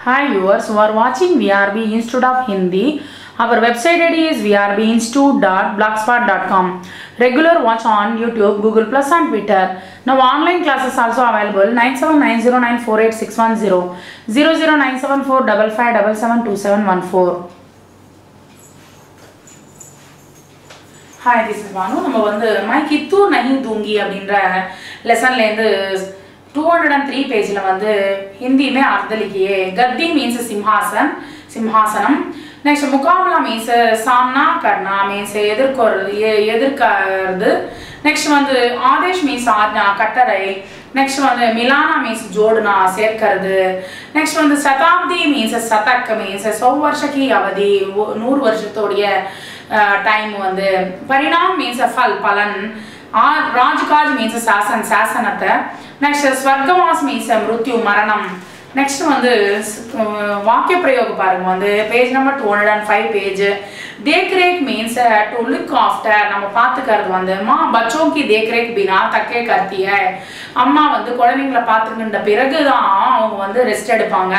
Hi viewers, who are watching VRB Institute of Hindi. Our website ID is vrbinstitute.blogspot.com. Regular watch on YouTube, Google Plus and Twitter. Now online classes also available 9790948610 0097455772714. Hi, this is Banu. நம்ம வந்து मैं कित्तूर नहीं दूंगी அப்படிங்கற லெசன்ல இருந்து 203 पेजல வந்து हिंदी में अर्थ लिखिए. गद्दी मींस सिंहासन सिंहासनम. नेक्स्ट मुकाबला मींस सामना करना मींस எதிர்க்கிறது. नेक्स्ट வந்து आदेश मींस आज्ञा कட்டளை. नेक्स्ट வந்து मिलाना मींस जोड़ना சேர்க்கிறது. नेक्स्ट வந்து शताब्दी मींस शतक मींस 100 वर्ष की अवधि 100 வருஷத்தோடைய टाइम வந்து परिणाम मींस फल पलन. राजकाज मींस शासन शासनते. नेक्स्ट स्वर्गवास मींस मृत्यु मरणम. नेक्स्ट வந்து वाक्य प्रयोग பாருங்க வந்து पेज नंबर 205 पेज. देख रेख मींस टू लुक आफ्टर நம்ம பாத்துக்கிறது வந்து मां बच्चों की देख रेख बिना तके करती है. அம்மா வந்து குழந்தைகளை பாத்துக்கிட்ட பிறகு தான் அவங்க வந்து ரெஸ்ட் எடுப்பாங்க.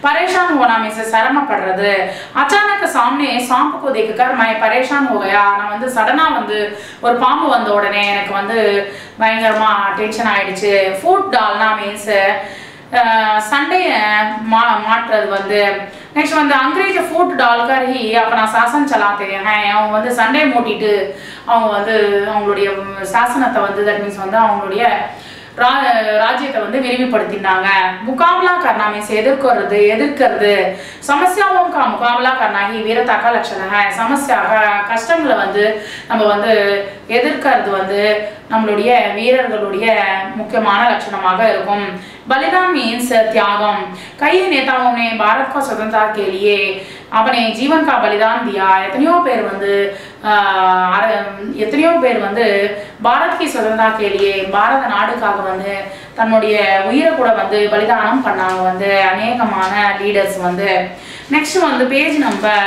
परेशान होना मींस சிரமப்படுறது. अचानक सामने सांप को देखकर मैं परेशान हो गया. நான் வந்து சடனா வந்து ஒரு பாம்பு வந்த உடனே எனக்கு வந்து பயங்கரமா டென்ஷன் ஆயிடுச்சு. ஃபுட் டால்னா மீன்ஸ் संडे माटறது வந்து नेक्स्ट வந்து अंग्रेज फूट डालकर ही अपना शासन चलाते हैं. அவங்க வந்து சண்டே மூட்டிட்டு அவங்க வந்து அவங்களுடைய சாசனத்தை வந்து தட் மீன்ஸ் வந்து அவங்களுடைய राज्यத்தை வந்து விரிவுபடுத்தினாங்க. मुकाबला करना मींस எதிர்க்கிறது. समस्याओं का मुकाबला करना ही वीरता का लक्षण है. समस्या கஷ்டங்களை வந்து நம்ம வந்து எதிர்க்கிறது வந்து நம்மளுடைய வீரர்களுடைய முக்கியமான லட்சணமாக இருக்கும். बलिदान मींस त्यागम. कई नेताओं ने भारत को स्वतंत्रता के लिए अपने जीवन का बलिदान दिया. எத்தனையோ பேர் வந்து भारत की स्वतंत्रता के लिए பாரத நாடுக்காக வந்து தன்னுடைய உயிரை கூட வந்து பலிதானம் பண்ணாங்க வந்து अनेकமான லீடர்ஸ் வந்து. नेक्स्ट வந்து पेज नंबर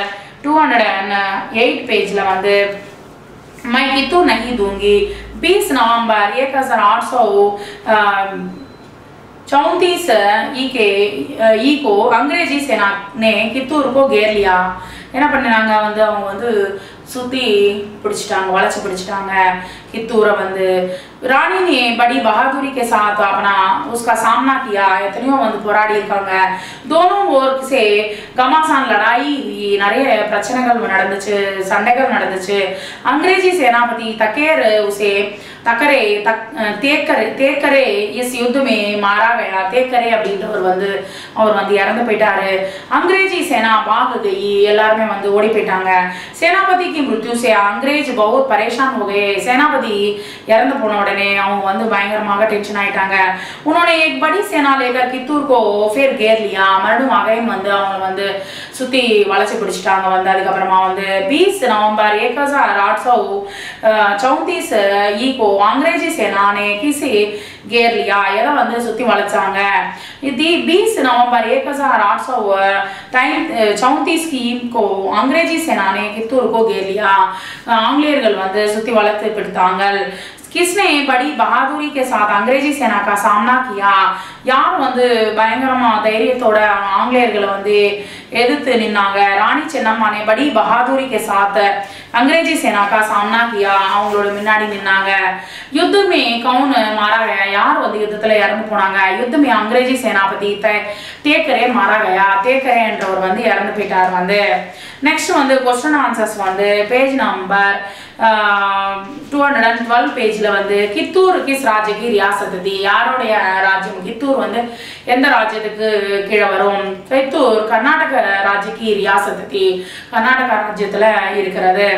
208 पेजல வந்து मैं कित्तूर नहीं दूंगी 20 नवंबर 1834 को अंग्रेजी सेना ने कित्तूर को घेर लिया. என்ன பண்ணாங்க வந்து அவங்க வந்து சுத்தி பிடிச்சிட்டாங்க வளைச்சு பிடிச்சிட்டாங்க कित्तूर வந்து. रानी ने बड़ी बहादुरी के साथ अपना उसका सामना किया. எத்தனையோ வந்து போராடி இருக்காங்க. दोनों ओर से घमासान लड़ाई हुई. நிறைய பிரச்சனைகள் நடந்துச்சு சண்டைகள் நடந்துச்சு. अंग्रेजी सेनापति तकेर उसे தேக்கரே इस युद्ध में मारा गया. தேக்கரே அப்படின்றவர் வந்து அவர் வந்து இறந்து போயிட்டாரு. अंग्रेजी सेना भाग गई. எல்லாரும் வந்து ஓடி போயிட்டாங்க. सेनापति की मृत्यु से अंग्रेज बहुत परेशान हो गए. सेनापति இறந்து போன உடனே அவங்க வந்து பயங்கரமாக டென்ஷன் ஆயிட்டாங்க. उन्होंने एक बड़ी सेना लेकर कित्तूर को फिर घेर लिया. மறுபடியும் அகைன் வந்து அவங்க வந்து சுத்தி வளைச்சு பிடிச்சிட்டாங்க வந்து. அதுக்கு அப்புறமா வந்து 20 नवंबर 1834 को अंग्रेजी सेना ने किसी घेर लिया. எதை வந்து சுத்தி வளைச்சாங்க. இது 20 नवंबर 1834 को अंग्रेजी सेना ने कित्तूर को घेर लिया. ஆங்கிலேயர்கள் வந்து சுத்தி வளைத்து பிடித்தாங்க. किसने बड़ी बहादुरी के साथ अंग्रेजी सेना का सामना किया. यार வந்து பயங்கரமா தைரியத்தோட ஆங்கிலேயர்களை வந்து எதிர்த்து நின்னாங்க. ராணி சென்னம்மா ने बड़ी बहादुरी के साथ अंग्रेजी सेना का सामना किया. அவங்களோட முன்னாடி நின்னாங்க. युद्ध में कौन मारा गया. யார் வந்து யுத்தத்துல இறந்து போனாங்க. युद्ध में अंग्रेजी सेनापति தேக்கரே मारा गया. தேக்கரே என்றவர் வந்து இறந்து போயிட்டார் வந்து. नेक्स्ट வந்து क्वेश्चन आंसर्स வந்து पेज नंबर 212 पेजல வந்து कित्तूर किस राज्य की रियासत थी. யாரோடைய ராஜ்யம் कित्तूर வந்து எந்த ராஜ்யத்துக்கு கீழ வரும். कित्तूर कर्नाटक राज्य की रियासत थी. कर्नाटक ராஜ்யத்துல இருக்கிறது.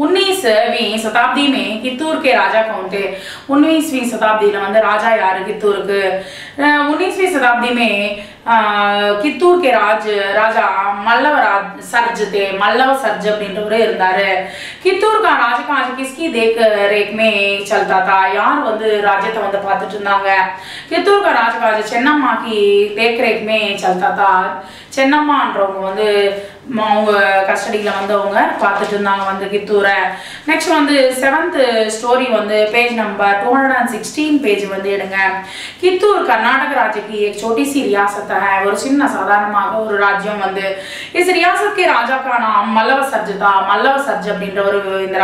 19वीं शताब्दी में कित्तूर के राजा कौन थे. 19वीं शताब्दी வந்து ராஜா யாரு कित्तूருக்கு. 19वीं शताब्दी में कित्तूर के राजा मल्लव सर्ज थे. मल्लव सर्ज அப்படின்றவரே இருந்தாரு. कित्तूर का राजकाज किसकी देख रेख में चलता था. யார் வந்து ராஜ்யத்தை வந்து பார்த்துட்டு இருந்தாங்க. कित्तूर का राजकाज चेन्नम्मा की देख रेख में चलता था. சென்னம்மான்றவங்க வந்து அவங்க கஸ்டடியில் வந்து அவங்க பார்த்துட்டு இருந்தாங்க வந்து கித்தூரை. நெக்ஸ்ட் வந்து 7th ஸ்டோரி வந்து பேஜ் நம்பர் 216 பேஜ் வந்து எடுங்க. கித்தூர் कर्नाटक राज्य की एक छोटी सी रियासत है. ஒரு சின்ன சாதாரணமாக ஒரு ராஜ்யம் வந்து. इस रियासत के राजा का नाम मल्लव सर्ज था. मल्लव सर्ज அப்படின்ற ஒரு இந்த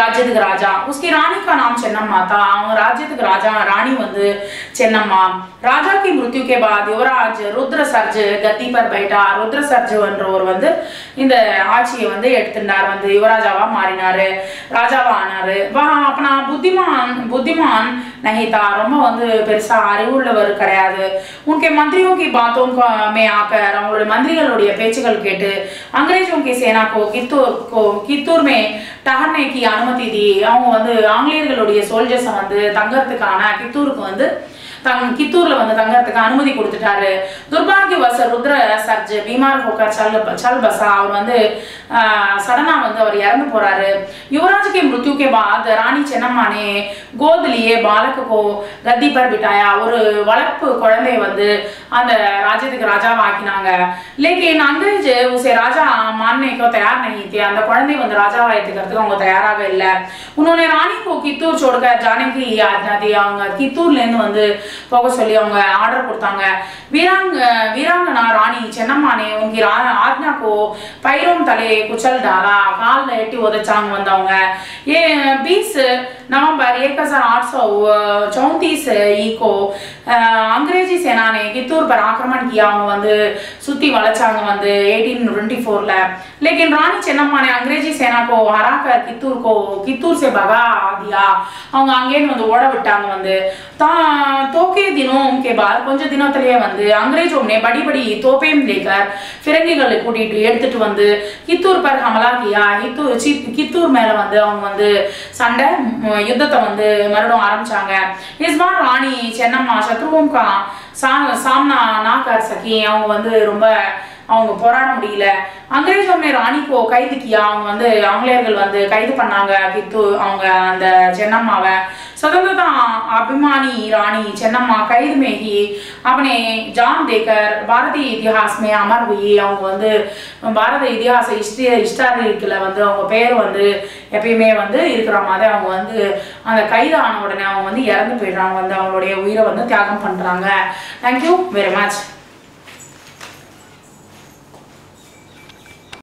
ராஜ்யத்துக்கு ராஜா. उसकी रानी का नाम चेन्नम्मा था. அவங்க ராஜ்யத்துக்கு ராஜா ராணி வந்து சென்னம்மா. राजा की मृत्यु के बाद युवराज रुद्र सर्ज गद्दी पर बैठा. रुद्र सर्ज என்றவர் வந்து இந்த ஆட்சியை வந்து எடுத்துட்டார் வந்து யுவராஜாவா மாறினாரு ராஜாவா ஆனாரு. अपना बुद्धिमान नहीं था. ரொம்ப வந்து பெருசா அறிவுள்ளவர் கிடையாது. उनके मंत्रियों की बातों में आकर அவங்களுடைய மந்திரிகளுடைய பேச்சுகள் கேட்டு अंग्रेजों की सेना को कित्तूर में ठहरने की अनुमति दी. அவங்க வந்து ஆங்கிலேயர்களுடைய சோல்ஜர்ஸ் வந்து தங்கறதுக்கான கித்தூருக்கு வந்து கித்தூர்ல வந்து தங்கறதுக்கு அனுமதி கொடுத்துட்டாரு. दुर्भाग्यवश रुद्र सर्ज बीमार होकर चल बसा. அவர் வந்து सडना வந்து அவர் இறந்து போறாரு. युवराज के मृत्यु के बाद रानी चेन्नम्मा ने गोद लिए बालक को गद्दी पर बिठाया. ஒரு வளர்ப்பு குழந்தை வந்து அந்த ராஜ்யத்துக்கு ராஜாவாக்கினாங்க. लेकिन अंग्रेज उसे राजा मानने को तैयार नहीं थे. அந்த குழந்தை வந்து ராஜாவா ஏத்துக்கிறதுக்கு அவங்க தயாராக இல்ல. उन्होंने रानी को कित्तूर छोड़कर जाने की आज्ञा दी. அவங்க கித்தூர்ல இருந்து வந்து போக சொல்லி அவங்க ஆர்டர் கொடுத்தாங்க. वीरांगना रानी चेन्नम्मा ने उनकी आज्ञा को पैरों तले कुचल डाला. काल एटी उदचांग வந்தவங்க. ये 20 नवंबर 1834 को अंग्रेजी सेना ने कित्तूर पर आक्रमण किया. அவங்க வந்து சுத்தி வளைச்சாங்க வந்து 1824ல. लेकिन रानी चेन्नम्मा ने अंग्रेजी सेना को हराकर कित्तूर से भगा दिया. அவங்க அங்கே வந்து ஓட விட்டாங்க வந்து. तोके दिनों के बाद கொஞ்ச தினத்திலேயே வந்து अंग्रेजों ने बड़ी बड़ी तोपें लेकर फिरंगिகளை கூட்டிட்டு எடுத்துட்டு வந்து कित्तूर पर हमला किया. कित्तूर மேல வந்து அவங்க வந்து சண்டை யுத்தத்தை வந்து மறுபடியும் ஆரம்பிச்சாங்க. इस बार रानी चेन्नम्मा शत्रुओं का सामना ना कर सकी. அவங்க வந்து ரொம்ப அவங்க போராட முடியல. अंग्रेजों ने रानी को कैद किया. அவங்க வந்து ஆங்கிலேயர்கள் வந்து கைது பண்ணாங்க அவங்க அந்த சென்னம்மாவை. स्वतंत्रता अभिमानी रानी चेन्नम्मा कैद में ही अपने जान देकर भारतीय इतिहास में अमर हुई. அவங்க வந்து பாரத இதிகாச ஹிஸ்டாரிக்கல வந்து அவங்க பேர் வந்து எப்பயுமே வந்து இருக்கிற மாதிரி அவங்க வந்து அந்த கைது ஆன உடனே அவங்க வந்து இறந்து போயிடுறாங்க வந்து அவங்களுடைய உயிரை வந்து தியாகம் பண்றாங்க. Thank you very much.